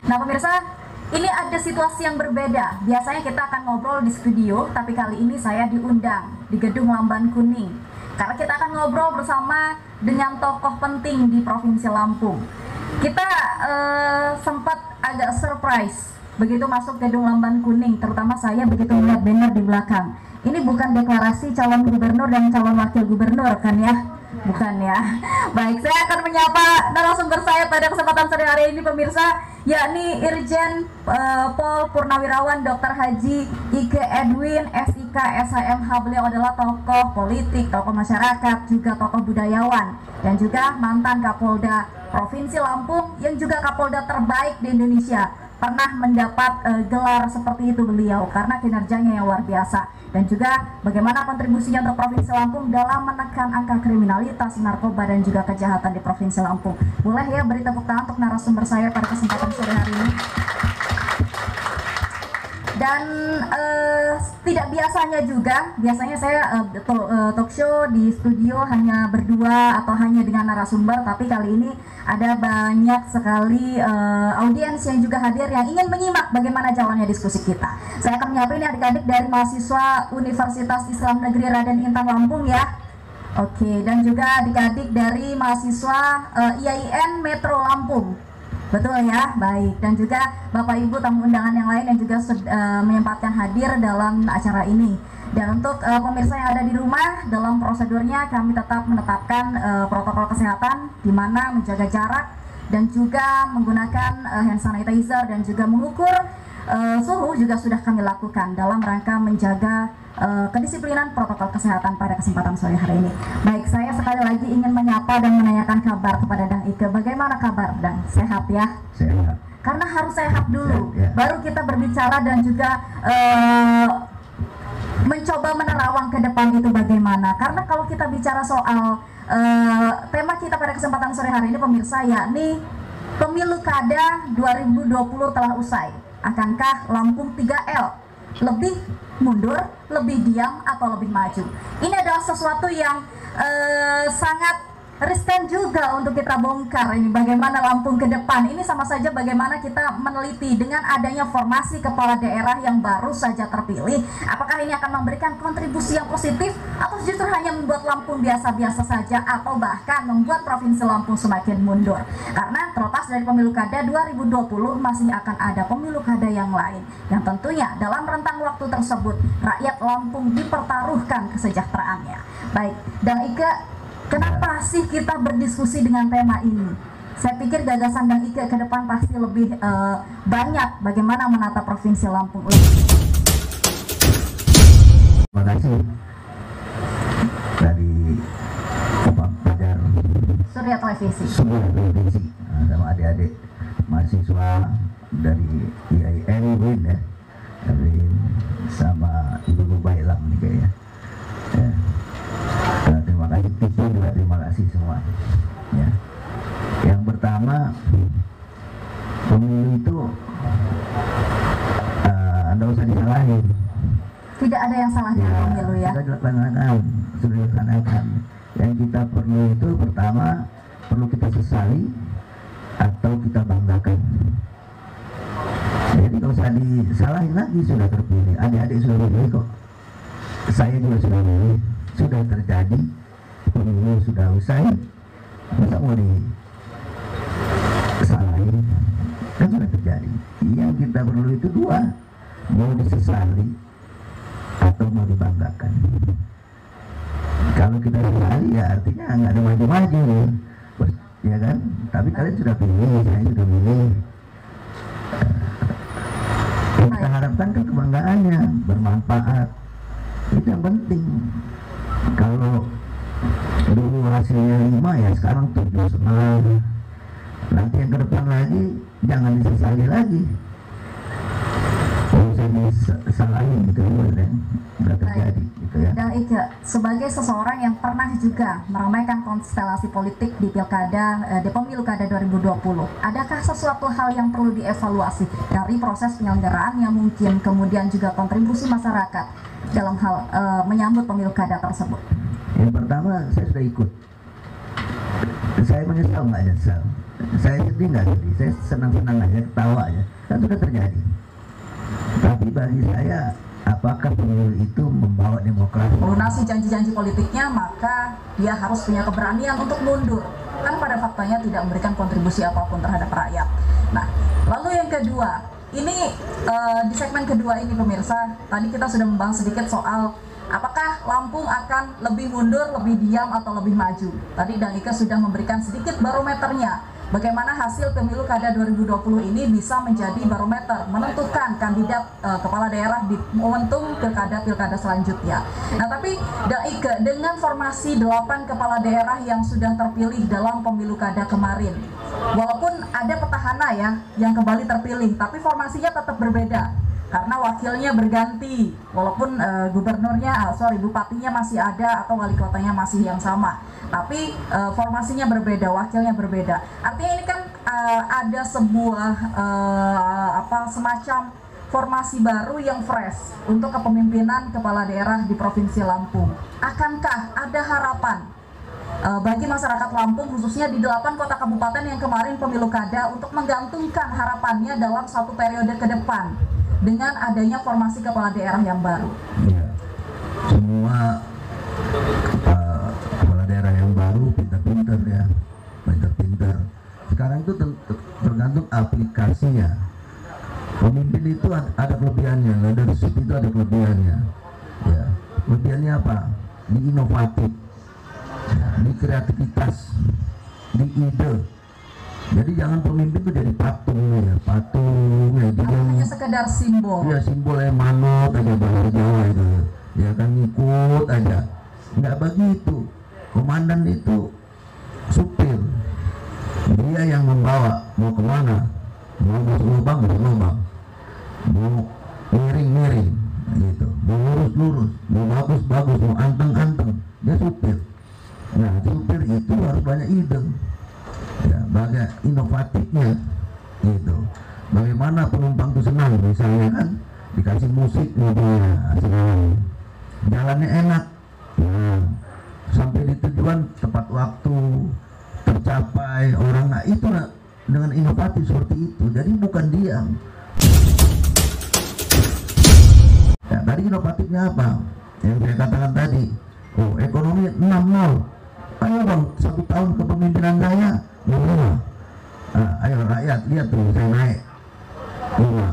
Nah pemirsa, ini ada situasi yang berbeda. Biasanya kita akan ngobrol di studio, tapi kali ini saya diundang di Gedung Lamban Kuning. Karena kita akan ngobrol bersama dengan tokoh penting di Provinsi Lampung. Kita sempat agak surprise begitu masuk Gedung Lamban Kuning, terutama saya begitu melihat banner di belakang. Ini bukan deklarasi calon gubernur dan calon wakil gubernur kan ya? Bukan ya. Baik, saya akan menyapa narasumber saya pada kesempatan sore hari ini pemirsa, yakni Irjen Pol Purnawirawan Dr. Haji Ike Edwin SIK SHMH. Beliau adalah tokoh politik, tokoh masyarakat, juga tokoh budayawan, dan juga mantan Kapolda Provinsi Lampung yang juga Kapolda terbaik di Indonesia. Pernah mendapat gelar seperti itu beliau karena kinerjanya yang luar biasa, dan juga bagaimana kontribusinya untuk Provinsi Lampung dalam menekan angka kriminalitas, narkoba, dan juga kejahatan di Provinsi Lampung. Boleh ya beri tepuk tangan untuk narasumber saya pada kesempatan sore hari ini. Dan tidak biasanya juga, biasanya saya talk show di studio hanya berdua atau hanya dengan narasumber, tapi kali ini ada banyak sekali audiens yang juga hadir yang ingin menyimak bagaimana jalannya diskusi kita. Saya akan menyapa ini adik-adik dari mahasiswa Universitas Islam Negeri Raden Intan Lampung ya. Oke, dan juga adik-adik dari mahasiswa IAIN Metro Lampung. Betul ya, baik. Dan juga Bapak Ibu tamu undangan yang lain yang juga menyempatkan hadir dalam acara ini. Dan untuk pemirsa yang ada di rumah, dalam prosedurnya kami tetap menetapkan protokol kesehatan, di mana menjaga jarak dan juga menggunakan hand sanitizer dan juga mengukur suhu juga sudah kami lakukan dalam rangka menjaga kedisiplinan protokol kesehatan pada kesempatan sore hari ini. Baik, saya sekali lagi ingin menyapa dan menanyakan kabar kepada Dang Ike. Bagaimana kabar, Dang? Sehat ya? Sehat. Karena harus sehat dulu, ya. Baru kita berbicara dan juga mencoba menerawang ke depan itu bagaimana. Karena kalau kita bicara soal tema kita pada kesempatan sore hari ini pemirsa, yakni Pemilu Kada 2020 telah usai. Akankah Lampung 3L? Lebih mundur, lebih diam, atau lebih maju? Ini adalah sesuatu yang sangat riskan juga untuk kita bongkar. Ini bagaimana Lampung ke depan. Ini sama saja bagaimana kita meneliti dengan adanya formasi kepala daerah yang baru saja terpilih. Apakah ini akan memberikan kontribusi yang positif, atau justru hanya membuat Lampung biasa-biasa saja, atau bahkan membuat Provinsi Lampung semakin mundur? Karena terlepas dari Pemilu Kada 2020 masih akan ada pemilu kada yang lain, yang tentunya dalam rentang waktu tersebut rakyat Lampung dipertaruhkan kesejahteraannya. Baik, dan Ike, kenapa sih kita berdiskusi dengan tema ini? Saya pikir gagasan Dang Ike ke depan pasti lebih banyak bagaimana menata Provinsi Lampung. Terima kasih dari Fajar Surya Televisi. Sama adik-adik mahasiswa dari IAIN Win ya, sama Ibu Bailang nih kayaknya. Ya. Terima kasih Tipu juga, terima kasih semua. Ya. Yang pertama, pemilu itu nggak usah disalahin. Tidak ada yang salah dengan pemilu ya. Sudah dilaksanakan. Yang kita perlu itu pertama perlu kita sesali atau kita banggakan. Jadi nggak usah disalahin lagi, sudah terpilih. Adik-adik sudah memilih kok. Saya juga sudah memilih. Sudah terjadi, pemilu sudah usai, masa mau disalahin? Kan sudah terjadi. Yang kita perlu itu dua, mau disesali atau mau dibanggakan. Kalau kita sesali ya artinya nggak ada maju-maju, ya kan? Tapi kalian sudah pilih, saya sudah pilih. Yang kita harapkan kan kebanggaannya bermanfaat, itu yang penting. Kalau dulu hasilnya 5 ya sekarang 7,5. Nanti yang ke depan lagi jangan disesali lagi. Kalau saya disalahin gitu kan udah terjadi gitu ya. Dan Ike, sebagai seseorang yang pernah juga meramaikan konstelasi politik di Pilkada di Pemilu Kada 2020, adakah sesuatu hal yang perlu dievaluasi dari proses penyelenggaraan yang mungkin kemudian juga kontribusi masyarakat dalam hal menyambut Pemilu Kada tersebut? Yang pertama, saya sudah ikut Saya menyesal nggak nyesal, saya sedih nggak sedih, saya senang-senang aja, ketawa aja, kan sudah terjadi. Tapi bagi saya, apakah pemilu itu membawa demokrasi? Melunasi janji-janji politiknya, maka dia harus punya keberanian untuk mundur. Kan pada faktanya tidak memberikan kontribusi apapun terhadap rakyat. Nah, lalu yang kedua, ini di segmen kedua ini pemirsa, tadi kita sudah membahas sedikit soal apakah Lampung akan lebih mundur, lebih diam, atau lebih maju. Tadi Dang Ika sudah memberikan sedikit barometernya. Bagaimana hasil pemilu kada 2020 ini bisa menjadi barometer menentukan kandidat kepala daerah di momentum pilkada selanjutnya. Nah, tapi Dang Ika, dengan formasi 8 kepala daerah yang sudah terpilih dalam pemilu kada kemarin, walaupun ada petahana ya yang kembali terpilih, tapi formasinya tetap berbeda karena wakilnya berganti, walaupun bupatinya masih ada atau wali kotanya masih yang sama, tapi formasinya berbeda, wakilnya berbeda. Artinya ini kan ada sebuah semacam formasi baru yang fresh untuk kepemimpinan kepala daerah di Provinsi Lampung. Akankah ada harapan bagi masyarakat Lampung, khususnya di 8 kota kabupaten yang kemarin pemilu kada, untuk menggantungkan harapannya dalam satu periode ke depan dengan adanya formasi kepala daerah yang baru? Ya, semua kepala daerah yang baru pintar-pintar ya, pintar-pintar. Sekarang itu tergantung aplikasinya. Pemimpin itu ada kelebihannya, leadership itu ada kelebihannya. Ya, kelebihannya apa? Di inovatif, di kreativitas, di ide. Jadi jangan pemimpin itu jadi patung ya, dia hanya sekedar simbol. Ya, simbolnya manut aja bahasa Jawa itu, ya kan, ngikut aja. Nggak begitu. Komandan itu supir, dia yang membawa, mau kemana, mau lubang, mau miring, gitu, mau lurus, mau bagus, mau anteng, dia supir. Nah, supir itu harus banyak ide. Ya, bagai inovatifnya gitu. Bagaimana penumpang itu senang, misalnya kan dikasih musik mobilnya, senang, jalannya enak, nah, sampai di tujuan tepat waktu, tercapai orang. Nah, itu dengan inovatif seperti itu. Jadi bukan diam. Ya, tadi inovatifnya apa? Yang saya katakan tadi, ekonomi 6-0. Ayo bang, 1 tahun kepemimpinan saya 5. Ayo rakyat lihat tuh, saya naik 5.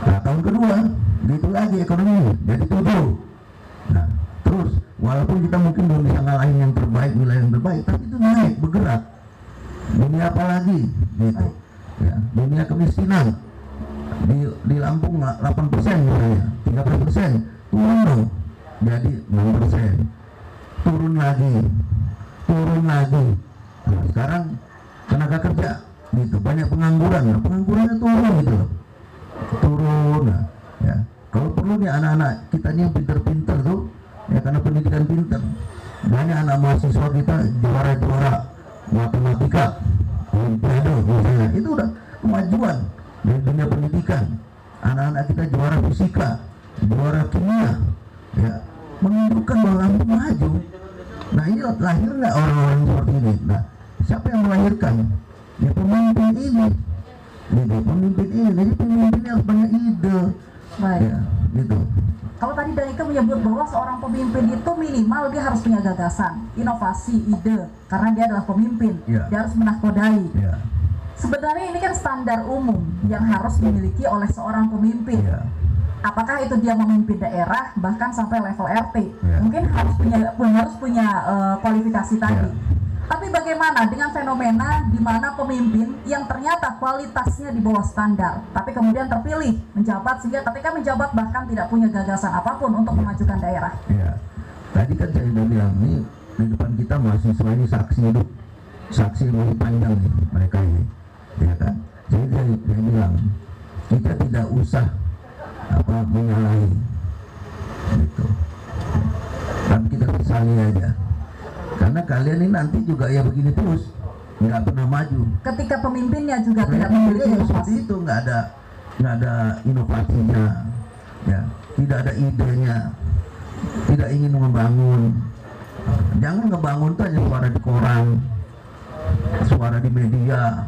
Nah, tahun kedua gitu lagi ekonomi jadi 7. Nah, terus walaupun kita mungkin belum bisa ngalahin yang terbaik, wilayah yang terbaik, tapi itu naik, bergerak. Dunia apa lagi gitu ya, dunia kemiskinan di Lampung 8% misalnya, 13%, turun dong jadi 6%, turun lagi. Nah, sekarang tenaga kerja gitu, banyak pengangguran. Nah, penganggurannya turun gitu loh, turun. Nah, ya, kalau perlu nih anak-anak kita nih yang pinter-pinter tuh ya, karena pendidikan pinter, banyak anak mahasiswa kita juara matematika, olimpiade misalnya, itu udah kemajuan dari dunia pendidikan. Anak-anak kita juara fisika, juara kimia, ya, menunjukkan bahwa Lampung maju. Nah, ini lahir nggak orang-orang seperti ini? Nah, siapa yang melahirkan? Ya, pemimpin ini. Jadi pemimpin yang banyak ide. Baik. Ya, gitu. Kalau tadi Dang Ika menyebut bahwa seorang pemimpin itu minimal dia harus punya gagasan, inovasi, ide, karena dia adalah pemimpin. Ya. Dia harus menakodai. Ya. Sebenarnya ini kan standar umum yang harus dimiliki oleh seorang pemimpin. Ya. Apakah itu dia memimpin daerah bahkan sampai level RT, Ya. mungkin harus punya kualifikasi tadi. Ya. Tapi bagaimana dengan fenomena di mana pemimpin yang ternyata kualitasnya di bawah standar, tapi kemudian terpilih menjabat, sehingga ketika menjabat bahkan tidak punya gagasan apapun untuk memajukan daerah? Ya. Tadi kan saya udah bilang, nih di depan kita mahasiswa ini saksi hidup, saksi yang lebih panjang nih mereka ini, ya kan. Jadi saya bilang kita tidak usah menyalahi gitu, tapi kita sesali aja, karena kalian ini nanti juga ya begini terus, nggak pernah maju. Ketika pemimpinnya juga tidak memiliki seperti inovasi. itu, nggak ada inovasinya, ya, tidak ada idenya, tidak ingin membangun. Jangan ngebangun tuh hanya suara di koran, suara di media,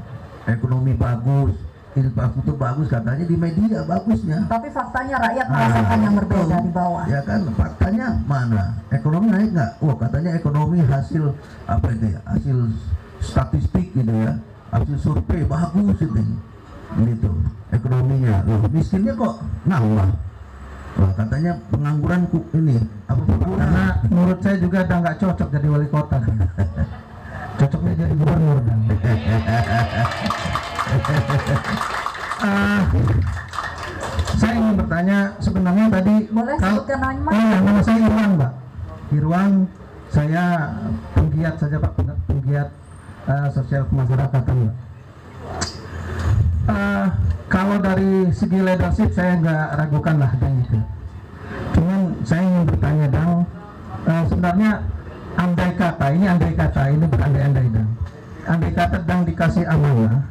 ekonomi bagus, infrastruktur bagus, katanya di media bagusnya. Tapi faktanya rakyat merasakan yang berbeda di bawah. Ya kan, faktanya mana? Ekonomi naik nggak? Wah, katanya ekonomi hasil apa itu ya? Hasil statistik gitu ya, hasil survei bagus itu, gitu. Ekonominya, loh miskinnya kok nambah. Wah, katanya pengangguran ini apa? Karena menurut saya juga udah nggak cocok jadi wali kota. Cocoknya jadi gubernur dan. Saya ingin bertanya sebenarnya tadi. Boleh sebutkan nama? Oh ya, nama saya Irwan, Mbak. Irwan, saya penggiat saja Pak, penggiat sosial kemasyarakatan, Mbak. Kalau dari segi leadership saya nggak ragukan lah dan itu. Cuman saya ingin bertanya dong, sebenarnya andai kata ini berandai-andai dong. Andai kata dong dikasih amanah,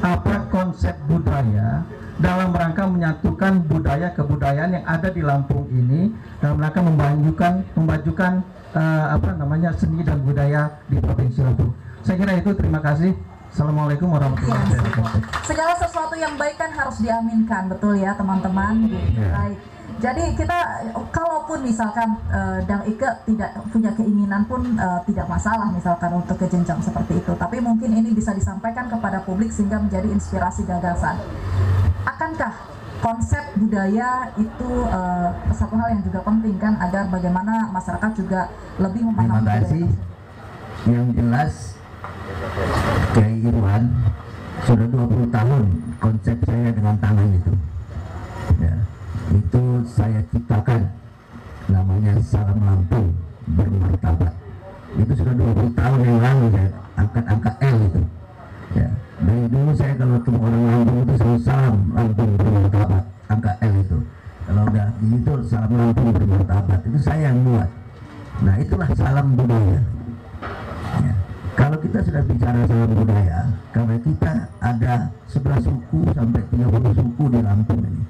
apa konsep budaya dalam rangka menyatukan budaya kebudayaan yang ada di Lampung ini dalam rangka memajukan seni dan budaya di Provinsi Lampung. Saya kira itu. Terima kasih. Assalamualaikum warahmatullahi wabarakatuh. Segala sesuatu yang baik kan harus diaminkan, betul ya teman-teman. Baik. Jadi kita, kalaupun misalkan Dang Ike tidak punya keinginan pun tidak masalah misalkan untuk ke jenjang seperti itu. Tapi mungkin ini bisa disampaikan kepada publik sehingga menjadi inspirasi gagasan. Akankah konsep budaya itu satu hal yang juga penting kan, agar bagaimana masyarakat juga lebih memahami. Terima kasih. Yang jelas Kiai Irwan sudah 20 tahun konsep saya dengan tangan itu ya, itu saya ciptakan, namanya Salam Lampung Bermartabat. Itu sudah 20 tahun yang lalu saya angkat L itu ya. Dari dulu saya kalau ketemu orang Lampung itu selalu Salam Lampung Bermartabat, angkat L itu. Kalau udah gitu Salam Lampung Bermartabat, itu saya yang buat. Nah itulah salam budaya ya. Kalau kita sudah bicara salam budaya, karena kita ada 11 suku sampai 30 suku di Lampung ini.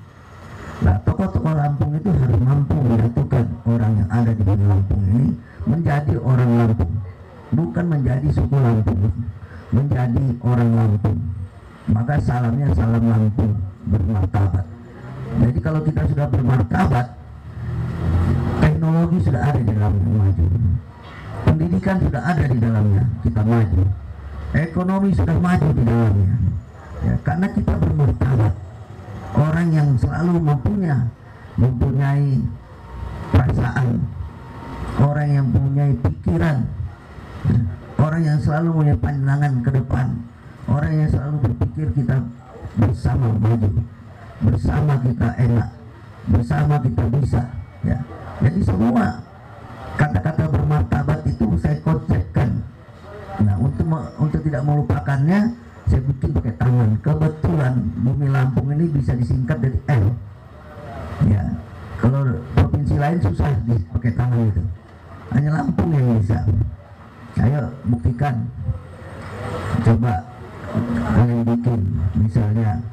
Nah, tokoh-tokoh Lampung itu harus mampu menyatukan orang yang ada di Lampung ini menjadi orang Lampung, bukan menjadi suku Lampung, menjadi orang Lampung. Maka salamnya Salam Lampung Bermartabat. Jadi kalau kita sudah bermartabat, teknologi sudah ada di dalamnya maju. Pendidikan sudah ada di dalamnya, kita maju. Ekonomi sudah maju di dalamnya ya, karena kita bermartabat. Orang yang selalu mempunyai perasaan, orang yang mempunyai pikiran ya, orang yang selalu punya pandangan ke depan, orang yang selalu berpikir kita bersama maju, bersama kita enak, bersama kita bisa ya. Jadi semua kata-kata bermartabat itu saya konsepkan. Nah, untuk tidak melupakannya, saya bikin pakai tangan. Kebetulan Bumi Lampung ini bisa disingkat dari L. Ya, kalau provinsi lain susah pakai tangan itu. Hanya Lampung yang bisa. Ayo buktikan. Coba kalian bikin, misalnya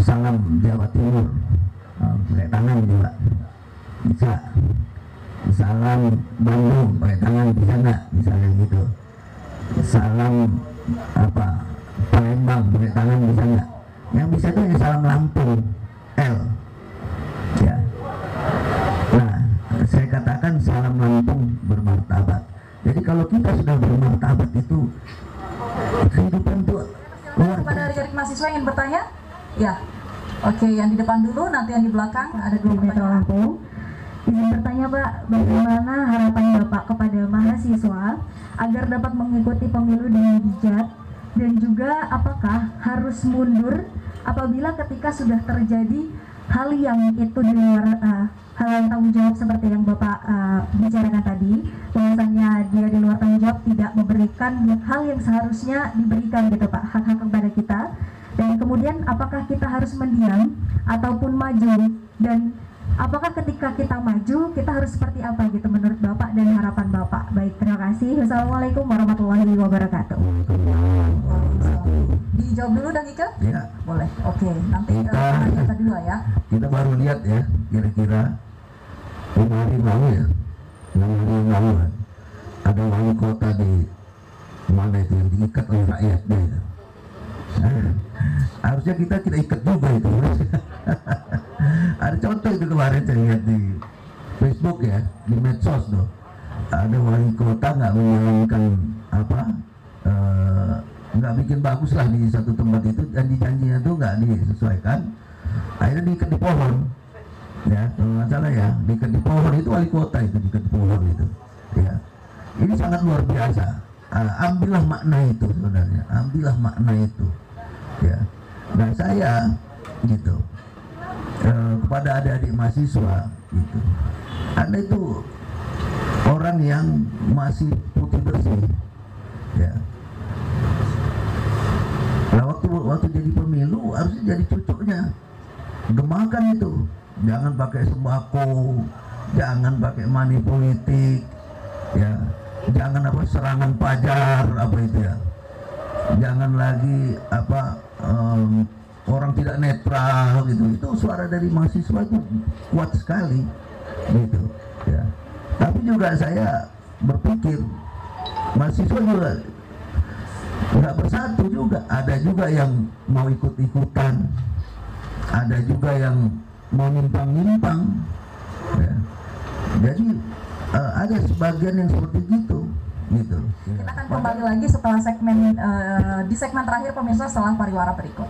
Salam Jawa Timur, pakai tangan juga bisa. Salam Bandung pakai tangan bisa nggak, misalnya gitu. Salam Palembang pakai tangan bisa nggak? Yang bisa itu hanya Salam Lampung L ya. Nah, saya katakan Salam Lampung Bermartabat. Jadi kalau kita sudah bermartabat itu kehidupan itu luar Kepada adik-adik mahasiswa yang ingin bertanya? Ya. Oke, yang di depan dulu, nanti yang di belakang. Ada 2 pertanyaan. Lampung. Izin bertanya Pak, bagaimana harapan Bapak kepada mahasiswa agar dapat mengikuti pemilu dengan bijak, dan juga apakah harus mundur apabila ketika sudah terjadi hal yang itu di luar hal yang tanggung jawab seperti yang Bapak bicarakan tadi, bahwasanya dia di luar tanggung jawab tidak memberikan hal yang seharusnya diberikan gitu Pak, hak-hak kepada kita, dan kemudian apakah kita harus mendiam ataupun maju, dan apakah ketika kita maju kita harus seperti apa gitu menurut Bapak dan harapan Bapak. Baik, terima kasih. Wassalamualaikum warahmatullahi wabarakatuh. Dijawab dulu dan Ika? ya. Boleh. Oke, nanti Kita- kedua ya. Kita baru lihat ya, kira-kira 5 hari lalu ya, 6 hari yang lalu kan, ada wali kota di mana itu yang diikat oleh rakyatnya itu. Harusnya kita ikat juga itu. Ada contoh itu kemarin saya lihat di Facebook ya, di medsos tuh, ada wali kota nggak menjalankan nggak bikin bagus lah di satu tempat itu, janji-janjinya tuh nggak disesuaikan, akhirnya diikat di pohon ya, kalau nggak salah ya, diikat di pohon. Itu wali kota itu diikat di pohon itu ya. Ini sangat luar biasa. Ambillah makna itu sebenarnya, ambillah makna itu ya. Nah saya gitu kepada adik-adik mahasiswa gitu, Anda itu orang yang masih putih bersih ya. Nah waktu jadi pemilu harusnya jadi cucunya, gemakan itu, jangan pakai sembako, jangan pakai money politik ya, jangan serangan pajar itu ya, jangan lagi orang tidak netral gitu. Itu suara dari mahasiswa itu kuat sekali gitu ya. Tapi juga saya berpikir mahasiswa juga nggak bersatu juga, ada juga yang mau ikut-ikutan, ada juga yang mau nyimpang-nyimpang ya. Jadi ada sebagian yang seperti gitu. Kita akan kembali lagi setelah di segmen terakhir pemirsa, setelah pariwara berikut.